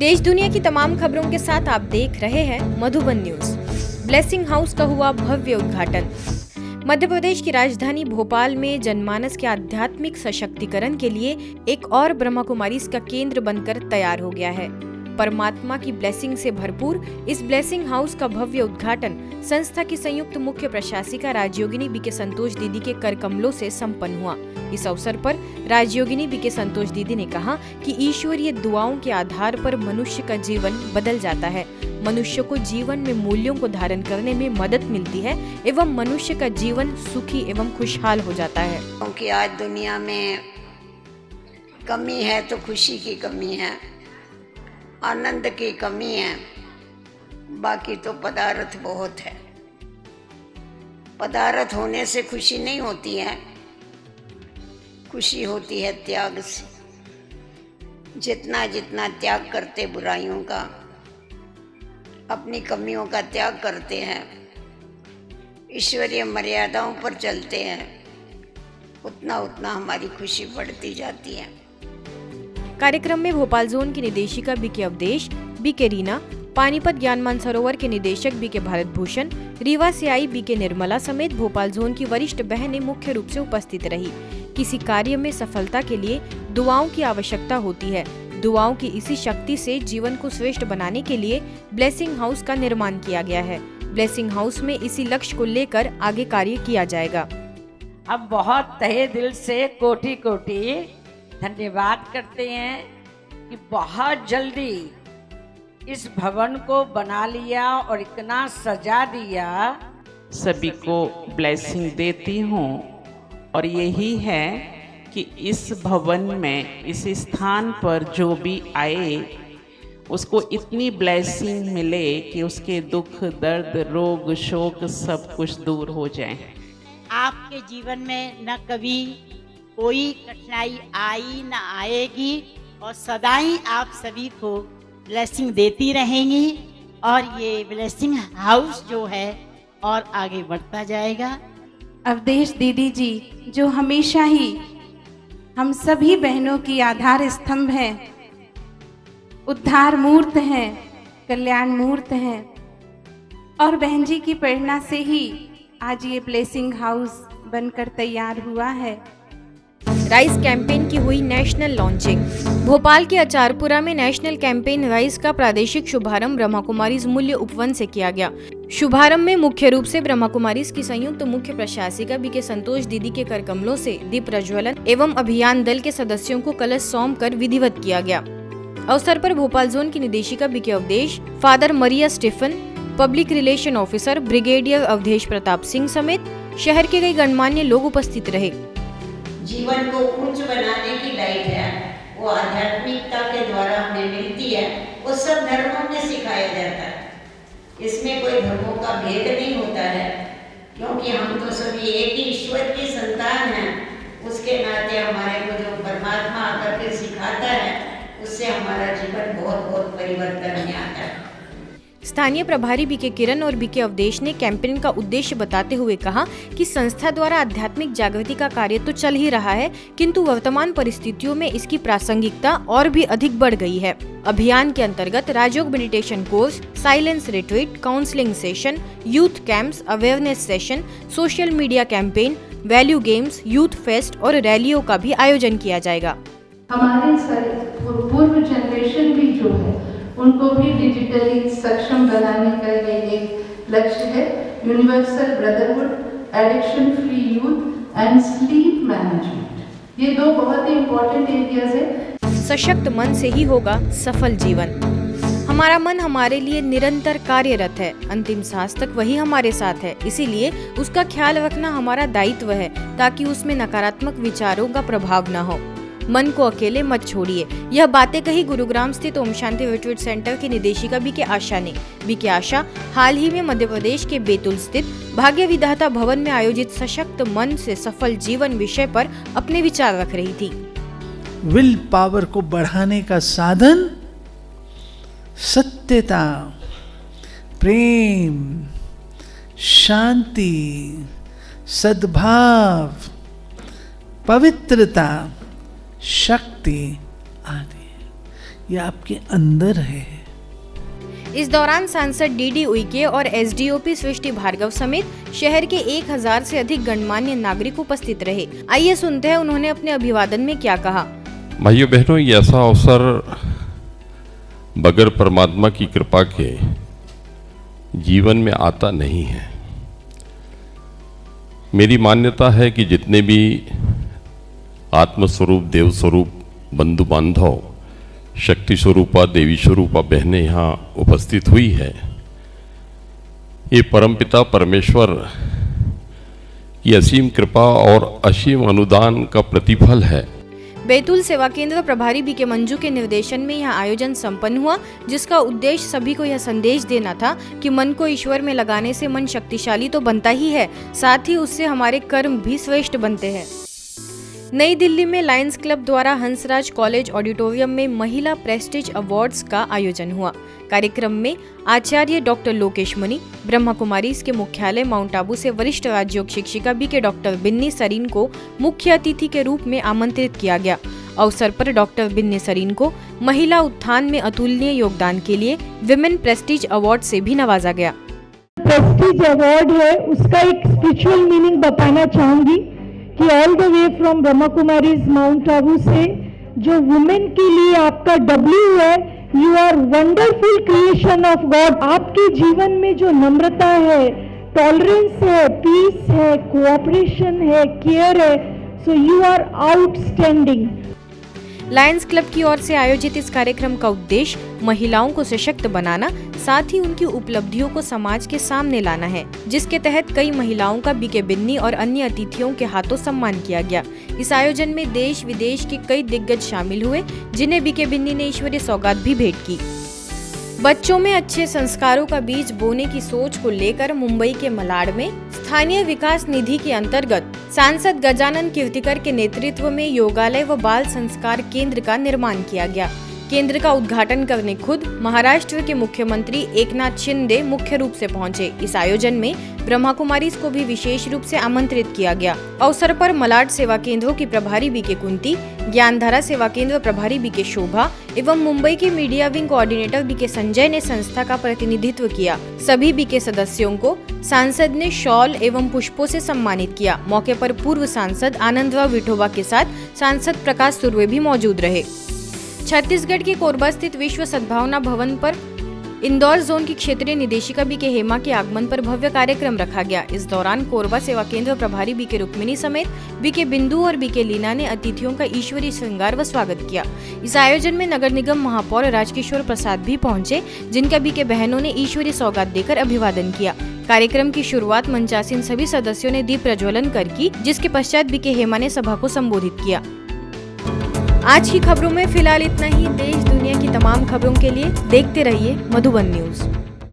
देश दुनिया की तमाम खबरों के साथ आप देख रहे हैं मधुबन न्यूज। ब्लेसिंग हाउस का हुआ भव्य उद्घाटन। मध्य प्रदेश की राजधानी भोपाल में जनमानस के आध्यात्मिक सशक्तिकरण के लिए एक और ब्रह्मा कुमारीज का केंद्र बनकर तैयार हो गया है। परमात्मा की ब्लेसिंग से भरपूर इस ब्लेसिंग हाउस का भव्य उद्घाटन संस्था की संयुक्त मुख्य प्रशासिका राजयोगिनी बीके संतोष दीदी के कर कमलों से संपन्न हुआ। इस अवसर पर राजयोगिनी बीके संतोष दीदी ने कहा कि ईश्वरीय दुआओं के आधार पर मनुष्य का जीवन बदल जाता है। मनुष्य को जीवन में मूल्यों को धारण करने में मदद मिलती है एवं मनुष्य का जीवन सुखी एवं खुशहाल हो जाता है। क्योंकि आज दुनिया में कमी है तो खुशी की कमी है, आनंद की कमी है, बाकी तो पदार्थ बहुत है। पदार्थ होने से खुशी नहीं होती है, खुशी होती है त्याग से। जितना जितना त्याग करते बुराइयों का, अपनी कमियों का त्याग करते हैं, ईश्वरीय मर्यादाओं पर चलते हैं, उतना उतना हमारी खुशी बढ़ती जाती है। कार्यक्रम में भोपाल जोन की निदेशिका बीके अवधेश, बीके रीना, पानीपत ज्ञान मानसरोवर के निदेशक बीके भारत भूषण, रीवा से आई बीके निर्मला समेत भोपाल जोन की वरिष्ठ बहनें मुख्य रूप से उपस्थित रही। किसी कार्य में सफलता के लिए दुआओं की आवश्यकता होती है। दुआओं की इसी शक्ति से जीवन को श्रेष्ठ बनाने के लिए ब्लेसिंग हाउस का निर्माण किया गया है। ब्लेसिंग हाउस में इसी लक्ष्य को लेकर आगे कार्य किया जाएगा। अब बहुत तहे दिल से कोटि कोटि धन्यवाद करते हैं कि बहुत जल्दी इस भवन को बना लिया और इतना सजा दिया। सभी को ब्लेसिंग देती हूँ और यही है कि इस भवन में, इस स्थान पर जो भी आए उसको इतनी ब्लेसिंग मिले कि उसके दुख, दर्द, रोग, शोक सब कुछ दूर हो जाए। आपके जीवन में न कभी कोई कठिनाई आई न आएगी और सदा ही आप सभी को ब्लेसिंग देती रहेंगी और ये ब्लेसिंग हाउस जो है और आगे बढ़ता जाएगा। अवधेश दीदी जी जो हमेशा ही हम सभी बहनों की आधार स्तंभ हैं, उद्धार मूर्त हैं, कल्याण मूर्त हैं और बहन जी की प्रेरणा से ही आज ये ब्लेसिंग हाउस बनकर तैयार हुआ है। राइस कैंपेन की हुई नेशनल लॉन्चिंग। भोपाल के अचारपुरा में नेशनल कैंपेन राइस का प्रादेशिक शुभारंभ ब्रह्मा कुमारीज मूल्य उपवन से किया गया। शुभारंभ में मुख्य रूप से ब्रह्मा कुमारीज की संयुक्त मुख्य प्रशासिका बीके संतोष दीदी के कर कमलों से दीप प्रज्वलन एवं अभियान दल के सदस्यों को कलश सौंप कर विधिवत किया गया। अवसर पर भोपाल जोन की निदेशिका BK Avdhesh, father Maria Stephen, public relation officer brigadier Avdhesh Pratap Singh समेत शहर के कई गणमान्य लोग उपस्थित रहे। जीवन को ऊंच बनाने की लाइट है, वो आध्यात्मिकता के द्वारा हमें मिलती है। वो सब धर्मों में सिखाया जाता है, इसमें कोई धर्मों का भेद नहीं होता है, क्योंकि हम तो सभी एक ही ईश्वर की संतान हैं। उसके नाते हमारे को जो परमात्मा आकर के सिखाता है, उससे हमारा जीवन बहुत बहुत परिवर्तन में आता है। स्थानीय प्रभारी बीके किरण और बीके अवधेश ने कैंपेन का उद्देश्य बताते हुए कहा कि संस्था द्वारा आध्यात्मिक जागृति का कार्य तो चल ही रहा है, किंतु वर्तमान परिस्थितियों में इसकी प्रासंगिकता और भी अधिक बढ़ गई है। अभियान के अंतर्गत Rajyoga meditation course, silence retreat, counselling session, youth camps, awareness session, social media campaign, value games, youth fest और रैलियों का भी आयोजन किया जाएगा। हमारे पूर्व जनरेशन भी जो है उनको भी डिजिटली सक्षम बनाने का ये एक लक्ष्य है। Universal brotherhood, addiction free youth and sleep management, ये दो बहुत ही इम्पोर्टेंट एरियाज है। सशक्त मन से ही होगा सफल जीवन। हमारा मन हमारे लिए निरंतर कार्यरत है, अंतिम सांस तक वही हमारे साथ है, इसीलिए उसका ख्याल रखना हमारा दायित्व है ताकि उसमें नकारात्मक विचारों का प्रभाव न हो। मन को अकेले मत छोड़िए। यह बातें कही गुरुग्राम स्थित ओम शांति रिट्रीट सेंटर की निदेशिका बीके आशा ने। बीके आशा हाल ही में मध्य प्रदेश के बैतूल स्थित भाग्य विधाता भवन में आयोजित सशक्त मन से सफल जीवन विषय पर अपने विचार रख रही थी। विल पावर को बढ़ाने का साधन सत्यता, प्रेम, शांति, सद्भाव, पवित्रता, शक्ति आदि ये आपके अंदर है। इस दौरान सांसद डीडी उइके और एसडीओपी सृष्टि भार्गव समेत शहर के 1000 से अधिक गणमान्य नागरिक उपस्थित रहे। आइए सुनते हैं उन्होंने अपने अभिवादन में क्या कहा। भाइयों बहनों, ये ऐसा अवसर बगैर परमात्मा की कृपा के जीवन में आता नहीं है। मेरी मान्यता है कि जितने भी आत्मस्वरूप, देव स्वरूप, बंधु बांधव, शक्ति स्वरूपा, देवी स्वरूपा बहनें यहाँ उपस्थित हुई है, ये परमपिता परमेश्वर की असीम कृपा और असीम अनुदान का प्रतिफल है। बैतूल सेवा केंद्र प्रभारी बीके मंजू के निर्देशन में यह आयोजन संपन्न हुआ, जिसका उद्देश्य सभी को यह संदेश देना था कि मन को ईश्वर में लगाने से मन शक्तिशाली तो बनता ही है, साथ ही उससे हमारे कर्म भी श्रेष्ठ बनते हैं। नई दिल्ली में लायंस क्लब द्वारा हंसराज कॉलेज ऑडिटोरियम में महिला प्रेस्टीज अवार्ड्स का आयोजन हुआ। कार्यक्रम में आचार्य डॉक्टर लोकेश मुनि, ब्रह्मा कुमारीज के मुख्यालय माउंट आबू से वरिष्ठ राजयोग शिक्षिका बीके डॉक्टर बिन्नी सरीन को मुख्य अतिथि के रूप में आमंत्रित किया गया। अवसर पर डॉक्टर बिन्नी सरीन को महिला उत्थान में अतुलनीय योगदान के लिए विमेन प्रेस्टीज अवार्ड से भी नवाजा गया। प्रेस्टीज अवार्ड है, उसका एक स्पिरिचुअल मीनिंग बताना चाहूंगी कि all the way from Brahma Kumaris Mount Abu से जो वुमेन के लिए आपका डब्ल्यू है, you are wonderful creation of God. आपके जीवन में जो नम्रता है, टॉलरेंस है, पीस है, कोऑपरेशन है, केयर है, so you are outstanding. Lions Club की ओर से आयोजित इस कार्यक्रम का उद्देश्य महिलाओं को सशक्त बनाना, साथ ही उनकी उपलब्धियों को समाज के सामने लाना है, जिसके तहत कई महिलाओं का बीके बिन्नी और अन्य अतिथियों के हाथों सम्मान किया गया। इस आयोजन में देश विदेश के कई दिग्गज शामिल हुए, जिन्हें बीके बिन्नी ने ईश्वरीय सौगात भी भेंट की। बच्चों में अच्छे संस्कारों का बीज बोने की सोच को लेकर मुंबई के मलाड में स्थानीय विकास निधि के अंतर्गत सांसद गजानन कीर्तिकर के नेतृत्व में योगालय व बाल संस्कार केंद्र का निर्माण किया गया। केंद्र का उद्घाटन करने खुद महाराष्ट्र के मुख्यमंत्री एकनाथ शिंदे मुख्य रूप से पहुंचे। इस आयोजन में ब्रह्मा कुमारीज को भी विशेष रूप से आमंत्रित किया गया। अवसर पर मलाड सेवा केंद्रों की प्रभारी बीके कुंती, ज्ञानधारा सेवा केंद्र प्रभारी बीके शोभा एवं मुंबई के media wing coordinator BK Sanjay ने संस्था का प्रतिनिधित्व किया। सभी बीके सदस्यों को सांसद ने शॉल एवं पुष्पों से सम्मानित किया। मौके पर पूर्व सांसद आनंदराव विठोबा के साथ सांसद प्रकाश सुर्वे भी मौजूद रहे। छत्तीसगढ़ के कोरबा स्थित विश्व सद्भावना भवन पर इंदौर जोन की क्षेत्रीय निदेशिका बीके हेमा के आगमन पर भव्य कार्यक्रम रखा गया। इस दौरान कोरबा सेवा केंद्र प्रभारी बीके रुक्मिणी समेत बीके बिंदु और बीके लीना ने अतिथियों का ईश्वरीय श्रृंगार व स्वागत किया। इस आयोजन में नगर निगम महापौर राजकिशोर प्रसाद भी पहुंचे, जिनका बीके बहनों ने ईश्वरीय सौगात देकर अभिवादन किया। कार्यक्रम की शुरुआत मंचासीन सभी सदस्यों ने दीप प्रज्वलन कर की, जिसके पश्चात बीके हेमा ने सभा को संबोधित किया। आज की खबरों में फिलहाल इतना ही। देश दुनिया की तमाम खबरों के लिए देखते रहिए मधुबन न्यूज।